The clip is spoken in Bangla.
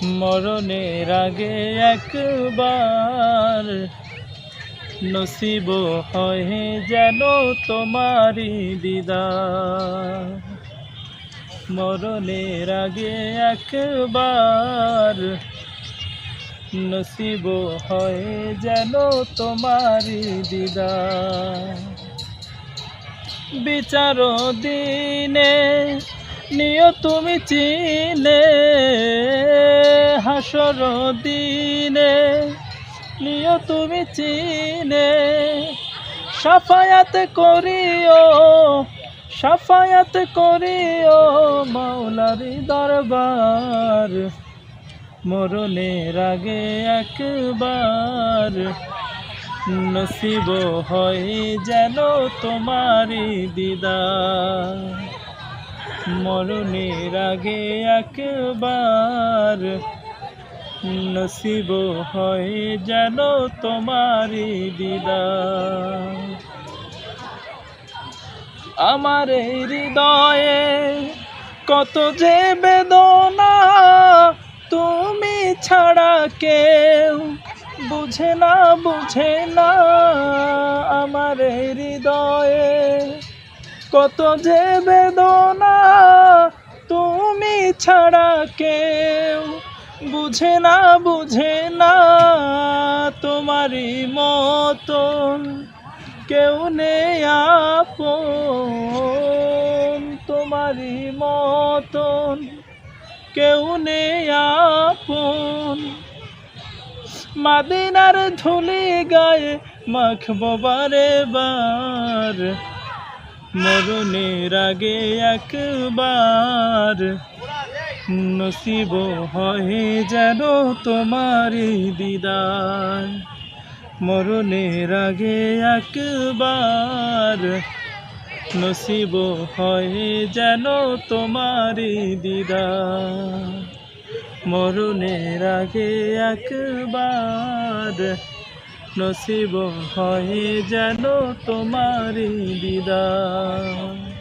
মরণের আগে একবার নসিব হয় যেন তোমারি দিদার। মরণের আগে একবার নসিব হয় যেন তোমারি দিদার। বিচার দিনে নিও তুমি চিনে, হাসর দিনে নিও তুমি চিনে, সাফায়াত করিও মাওলারি দরবার। মরণের আগে একবার নসিব হয় যেন তোমারি দিদার। মরণের আগে একবার নসিব হয় যেন তোমারি দিদার। আমার এই হৃদয়ে কত যে বেদনা, তুমি ছাড়া কেউ বুঝে না। আমার এই হৃদয়ে কত যে বেদনা, তুমি ছাড়া কেউ বুঝে না। তোমারই মতন কেউ নেই আপন, তোমারই মতন কেউ নেই আপন। মদিনার ধুলি গায়ে মাখবো বারে বার। মরণের আগে একবার নসিব হয় যেন তোমারি দিদার। মরণের আগে একবার নসিব হয় যেন তোমারি দিদার। মরণের আগে একবার নসিব হয় যেন তোমারি দিদার।